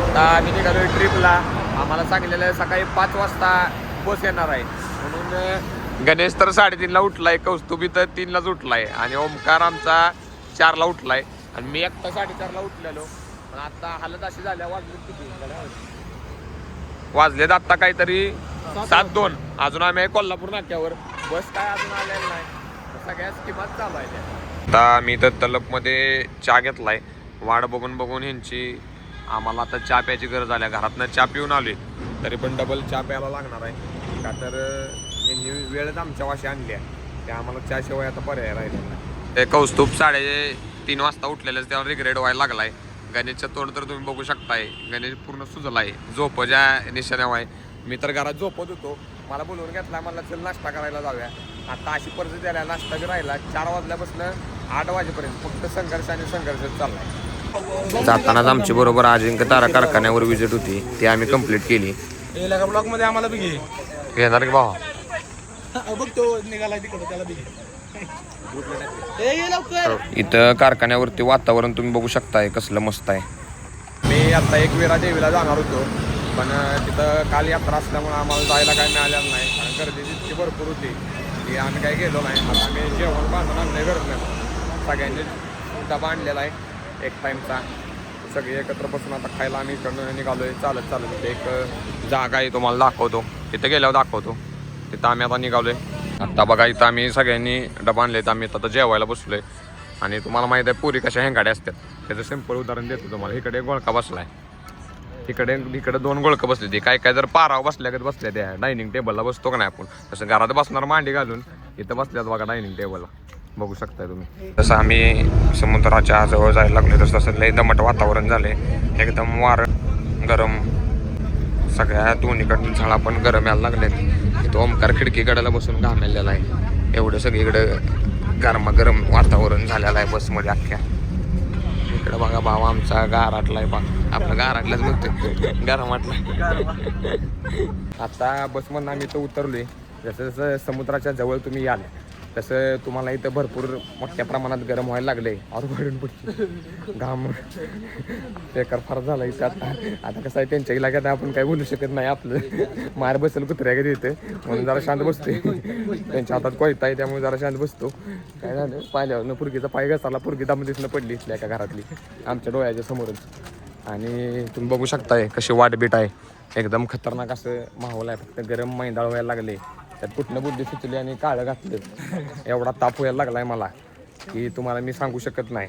आता आम्ही निघालो ट्रिपला. आम्हाला सांगितलेलं सकाळी 5 वाजता बस येणार आहे म्हणून गणेश तर 3:30ला उठलाय, कौस्तुभी तर 3लाच उठलाय आणि ओमकार आमचा 4ला उठलाय आणि मी एकटा 4:30ला उठलेलो. पण आता हालत अशी झाल्या वाजलेत आत्ता काहीतरी 7:02. अजून आम्ही कोल्हापूर नाक्यावर, बस काय अजून आलेलं नाही. सगळ्याच किंमत चालू आहे. आता मी तर तलपमध्ये चहा घेतलाय. वाट बघून बघून ह्यांची आम्हाला आता चहा प्यायची गरज आल्या. घरातनं चहा पिऊन आलोय तरी पण डबल चहा प्यायला लागणार आहे का तर ह्यांनी वेळच आमच्या वाशी आणली आहे. त्या आम्हाला चहाशिवाय आता पर्याय राहिलेला नाही. ते कौस्तुभ 3:30 वाजता उठलेलंच त्यावर रिग्रेट व्हायला लागलाय. गणेशचं तोंड तर तुम्ही बघू शकताय, गणेश पूर्ण सुजलाय झोप ज्या निशाण्यावर आहे. मी तर घरात झोपत होतो, मला बोलवून घेतला, मला चल नाश्ता करायला जाऊया. आता अशी परिस्थिती आल्या, नाश्ता बी राहिला 4 वाजल्यापासून 8 वाजेपर्यंत फक्त संघर्ष आणि संघर्षच चाललाय. जातानाच आमची बरोबर अजिंक्य तारा कारखान्यावर विजिट होती, ती आम्ही कंप्लीट केली. ब्लॉग मध्ये आम्हाला बी घेणार की भावा बघ तो निघाला तिकडे, त्याला बी इथं कारखान्यावरती वातावरण तुम्ही बघू शकताय कसलं मस्त आहे. मी आता एकविरा देवीला जाणार होतो पण तिथं काल यात्रा असल्यामुळे आम्हाला जायला काय मिळालेलं नाही कारण गर्दी इतकी भरपूर होती की आम्ही काही गेलो नाही. आता आम्ही जेवण बांधून आणलं घरनं, सगळ्यांनी डबा आणलेला आहे 1 टाईमचा. सगळे एकत्र बसून आता खायला आम्ही इकडनं निघालोय चालत चालत. तिथे एक जागा आहे तुम्हाला दाखवतो, तिथे गेल्यावर दाखवतो. तिथं आम्ही आता निघालोय. आता बघा इथं आम्ही सगळ्यांनी डबा आणलेत, आम्ही आता जेवायला बसलोय. आणि तुम्हाला माहिती आहे पुरी कशा हेंगाड्या असतात, त्याचं सिंपल उदाहरण देतो तुम्हाला. इकडे गोळका बसलाय, इकडे 2 गोळकं बसले. ते काय जर पाराव बसल्या बसल्या त्या डायनिंग टेबलला बसतो का नाही आपण, तसं घरात बसणार मांडी घालून इथं बसल्यात बघा डायनिंग टेबलला, बघू शकताय तुम्ही. तसं आम्ही समुद्राच्या जवळ जायला लागले तसं लय दमट वातावरण झाले, एकदम वारं गरम, सगळ्या दोन्हीकडून झाडा पण गरम यायला लागलेत. इथं ओमकार खिडकीकडेला बसून घामेलेला आहे. एवढं सगळीकडं गरमागरम वातावरण झालेलं आहे बसमध्ये अख्ख्या. इकडं बघा भाव आमचा गाराटला आहे, बघा आपलं गाराटलाच बघतोय गारमाटला. आता बसमधून आम्ही इथं उतरलोय. जसं जसं समुद्राच्या जवळ तुम्ही याल तसं तुम्हाला इथं भरपूर मोठ्या प्रमाणात गरम व्हायला लागले. और भरून पडते घाम बेकार फार झाला इथं. आता कसं आहे त्यांच्या इलाक्यात आपण काही बोलू शकत नाही, आपलं मार बसेल कुत्र्या कधी येतं म्हणून जरा शांत बसते. त्यांच्या हातात कोयता आहे त्यामुळे जरा शांत बसतो. काय झालं पाहिल्यावर पुरगीचा पाय घसाला, पुरगी दामदीसनं पडली इथल्या एका घरातली आमच्या डोळ्याच्या समोरच. आणि तुम्ही बघू शकताय कशी वाटबीट आहे, एकदम खतरनाक असं माहोल आहे. फक्त गरम मैदाळ व्हायला लागले, त्यात कुठनं बुद्धी सुचली आणि काळं घातलं. एवढा ताप व्हायला लागलाय मला की तुम्हाला मी सांगू शकत नाही.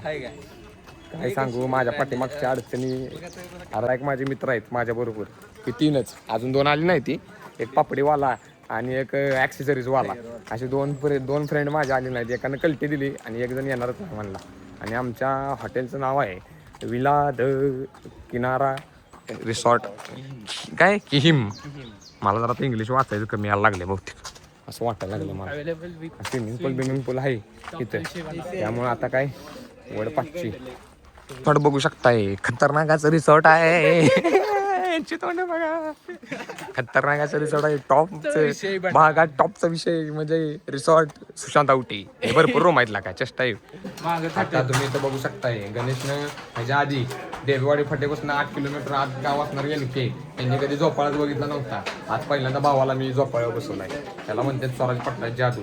काय सांगू, माझ्या पाठीमागच्या अडचणी. आता एक माझे मित्र आहेत माझ्याबरोबर, की 3च, अजून 2 आली नाही. ती एक पापडीवाला आणि एक ॲक्सेसरीजवाला, असे 2 फ्रेंड माझ्या आले नाहीत. एकानं कल्टी दिली आणि एक जण येणारच नाही म्हणला. आणि आमच्या हॉटेलचं नाव आहे विला द किनारा रिसॉर्ट, काय किहिम. मला जरा इंग्लिश वाचायचं कमी यायला लागले बहुतेक, असं वाटायला लागलं मला. स्विमिंग पूल आहे इथं, त्यामुळे आता काय वड पाचची थोड बघू शकताय. खतरनाकाचं रिसॉर्ट आहे, तोंड बघा, खतरनाकाचं रिसॉर्ट आहे. टॉपचं भागात टॉपचा विषय म्हणजे रिसॉर्ट सुशांत आवटी. हे भरपूर रूम आहेत लागा, चेष्टा आहे. आता तुम्ही इथं बघू शकताय गणेशनं ह्याच्या आधी देववाडी फटेपासून 8 किलोमीटर आत गाव असणार NK यांनी कधी झोपाळाच बघितला नव्हता. आज पहिल्यांदा भावाला मी झोपाळ्यावर बसवलाय. त्याला म्हणतात स्वराज पटला जादू.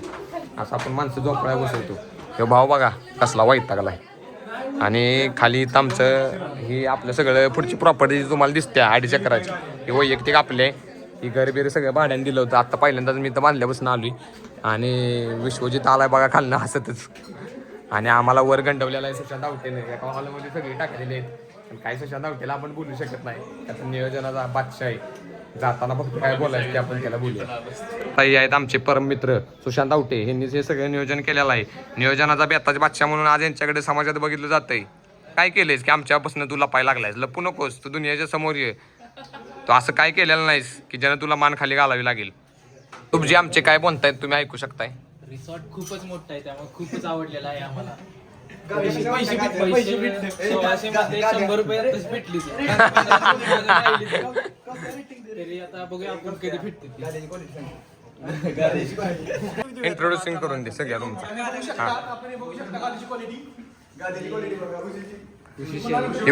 असं आपण माणसं झोपाळ्यावर बसवतो. हे भाव बघा कसला वैतागलाय. आणि खाली इथं आमचं ही आपलं सगळं पुढची प्रॉपर्टी तुम्हाला दिसते 2.5 एकराची, ही वैयक्तिक आपले. ही घर बिर सगळं भाड्याने दिलं होतं. आता पहिल्यांदाच मी इथं बांधल्यापासून आलोय. आणि विश्वजित आलाय बघा खालनं हसतच. आणि आम्हाला वर गंडवलेला आहे सुशांत आवटेने. एका हॉलमध्ये सगळी टाकलेली आहेत, पण काही सुशांत आवटेला आपण बोलू शकत नाही, त्याचं नियोजनाचा बादशाह आहे. जाताना फक्त काय बोलायचं ते आपण त्याला बोलूया. ताई आहेत आमचे परम मित्र सुशांत आवटे, यांनीच हे सगळं नियोजन केलेलं आहे. नियोजनाचा बेताज बादशाह म्हणून आज यांच्याकडे समाजात बघितलं जातंय. काय केलंयस की आमच्यापासून तू लपाय लागलायस, लपू नकोस, तू दुनियाच्या समोर ये. तू असं काय केलेलं नाहीस की ज्यानं तुला मान खाली घालावी लागेल. तुमचे आमचे काय बोलतायत तुम्ही ऐकू शकताय. रिसॉर्ट खूपच मोठा आहे त्यामुळे खूपच आवडलेला आहे आम्हाला. 1600 मध्ये 100 रुपयातच भेटली तरी आता बघूया आपण कधी भेटते. इंट्रोड्युसिंग करून दे सगळ्या तुमचं. ही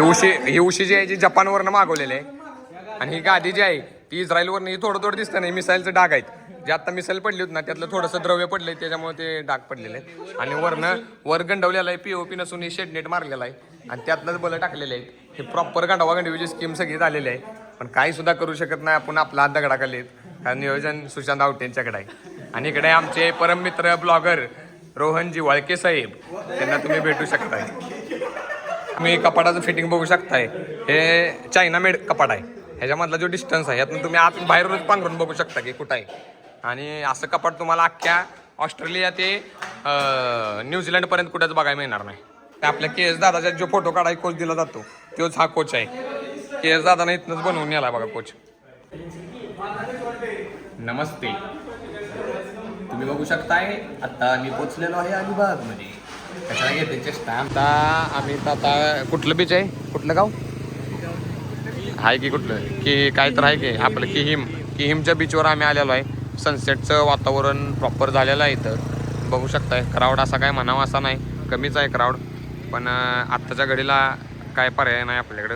उशी जी आहे जी जपानवरनं मागवलेली आहे. आणि ही गादी जी आहे ती इस्रायलवरनं ही थोडं दिसतं नाही मिसाईलचं डाग आहेत जे आता मिसाईल पडली होती ना त्यातलं थोडंसं द्रव्य पडलंय त्याच्यामुळे ते डाग पडलेले आहेत आणि वर गंडवलेलं आहे पीओपी नसून हे शेडनेट मारलेला आहे आणि त्यातलंच बलं टाकलेले आहेत हे प्रॉपर गंडवा गंडवीची स्कीम सगळी झालेली आहे पण काही सुद्धा करू शकत नाही आपण आपला हात दगडाखाली कारण नियोजन सुशांत आवटेंच्याकडे आहे आणि इकडे आमचे परम मित्र ब्लॉगर रोहनजी वाळके साहेब त्यांना तुम्ही भेटू शकताय तुम्ही कपाटाचं फिटिंग बघू शकताय हे चायना मेड कपाट आहे ह्याच्यामधला जो डिस्टन्स आहे यातून तुम्ही आत बाहेरूनच पांघरून बघू शकता की कुठं आहे आणि असं कपाट तुम्हाला अख्ख्या ऑस्ट्रेलिया ते न्यूझीलंडपर्यंत कुठंच बघायला मिळणार नाही ते आपल्या के एस दादाचा जो फोटो काढाय कोच दिला जातो तोच हा कोच आहे के एस दादाने इथनंच बनवून नेला बघा कोच नमस्ते तुम्ही बघू शकताय आता आम्ही पोचलेलो आहे अलिबागमध्ये कशाला घेते चेष्टा आता आम्ही आता कुठलं बीच आहे कुठलं गाव आहे की कुठलं की काय तर आहे की आपलं किहिमच्या बीचवर आम्ही आलेलो आहे सनसेटचं वातावरण प्रॉपर झालेलं आहे इथं बघू शकताय क्राऊड असा काय म्हणावा असा नाही कमीच आहे क्राऊड पण आत्ताच्या घडीला काय पर्याय नाही आपल्याकडं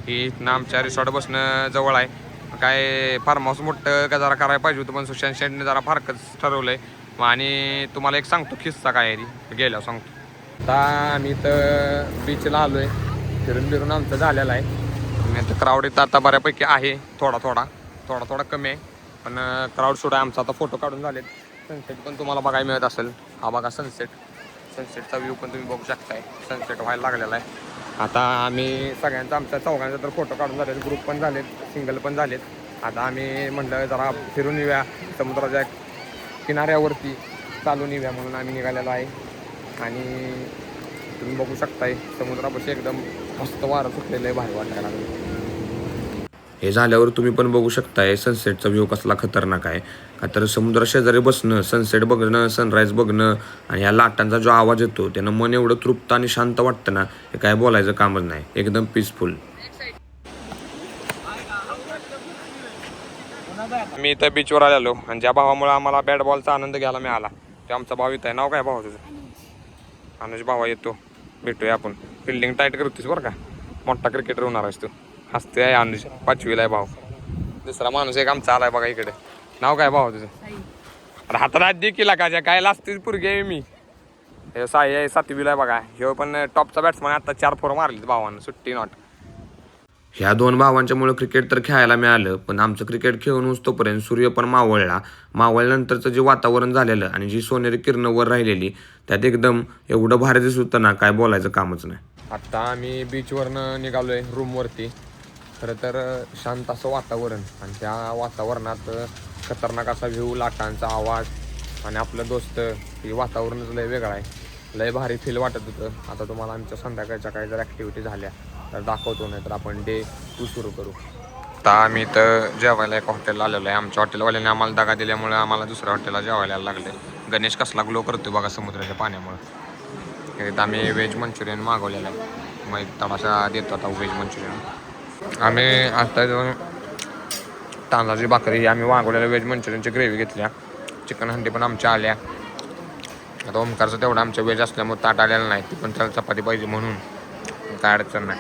की इथनं आमच्या रिसॉर्ट बसणं जवळ आहे काय फार्म हाऊस मोठं का जरा करायला पाहिजे होतं पण सुशांत शेडने जरा फारकच ठरवलं आहे आणि तुम्हाला एक सांगतो किस्सा काय आहे गेल्यावर सांगतो आता आम्ही इथं बीचला आलो आहे फिरून आमचं झालेलं आहे आणि क्राऊड इथं आता बऱ्यापैकी आहे थोडा कमी आहे पण क्राऊड सुद्धा आमचा आता फोटो काढून झालेत सनसेट पण तुम्हाला बघायला मिळत असेल हा बघा सनसेटचा व्ह्यू पण तुम्ही बघू शकताय सनसेट व्हायला लागलेला आहे आता आम्ही सगळ्यांचा आमच्या चौघांचा तर फोटो काढून झालेत ग्रुप पण झालेत सिंगल पण झालेत आता आम्ही म्हटलं जरा फिरून येऊया समुद्राच्या किनाऱ्यावरती चालून येऊया म्हणून आम्ही निघालेलो आहे आणि तुम्ही बघू शकताय समुद्रापाशी एकदम मस्त वारं सुटलेलं आहे भारी वाटायला लागलं हे झाल्यावर तुम्ही पण बघू शकताय सनसेटचा व्ह्यू कसला खतरनाक आहे का तर समुद्र शेजारी बसणं सनसेट बघणं सनराईज बघणं आणि ह्या लाटांचा जो आवाज येतो त्यानं मन एवढं तृप्त आणि शांत वाटतं ना हे काय बोलायचं कामच नाही एकदम पीसफुल मी इथं बीचवर आलेलो आणि ज्या भावामुळे आम्हाला बॅट बॉलचा आनंद घ्यायला मिळाला ते आमचा भाव इथं आहे नाव काय भावा तुझं अनुज भावा येतो भेटूया आपण फिल्डिंग टाईट करतोस बरं का मोठा क्रिकेटर होणार आहेस तू हसते आहे अनुज 5वीला आहे भाऊ दुसरा माणूस एक आमचा आलाय बघा इकडे नाव काय भाऊ तुझं अरे हातात हात दे केला का ज्या काय लाजतीच पुरगी आहे मी हे साई आहे 7वीला आहे बघा ह्यो पण टॉपचा बॅट्समन आता 4 फोर मारलीत भावानं सुट्टी नॉट ह्या 2 भावांच्यामुळे क्रिकेट तर खेळायला मिळालं पण आमचं क्रिकेट खेळून तोपर्यंत सूर्य पण मावळल्यानंतरचं जे वातावरण झालेलं आणि जी सोनेरी किरणं वर राहिलेली त्यात एकदम एवढं भारी दिसत होतं ना काय बोलायचं कामच नाही आत्ता आम्ही बीचवरनं निघालोय रूमवरती खरं तर शांत असं वातावरण आणि त्या वातावरणात खतरनाक असा व्ह्यू लाटांचा आवाज आणि आपलं दोस्त हे वातावरणच लय वेगळं आहे लय भारी फील वाटत होतं आता तुम्हाला आमच्या संध्याकाळच्या काही जर ॲक्टिव्हिटी झाल्या तर दाखवतो नाही तर आपण डे 2 सुरू करू आता आम्ही इथं जेवायला एका हॉटेलला आलेलो आहे आमच्या हॉटेलवाल्याने आम्हाला दगा दिल्यामुळे आम्हाला दुसऱ्या हॉटेलला जेवायला लागले गणेश कसला ग्लो करतो बघा समुद्राच्या पाण्यामुळे इथं आम्ही व्हेज मंचुरियन मागवलेलं आहे मग तमाशा देतो आता व्हेज मंचुरियन आम्ही आता तांदळाची भाकरी आम्ही मागवलेल्या व्हेज मंचुरियनची ग्रेव्ही घेतल्या चिकन हंडी पण आमच्या आल्या आता ओमकारचं तेवढं आमच्या व्हेज असल्यामुळे ताट आलेलं नाही ती पण त्याला चपाती पाहिजे म्हणून काय अडचण नाही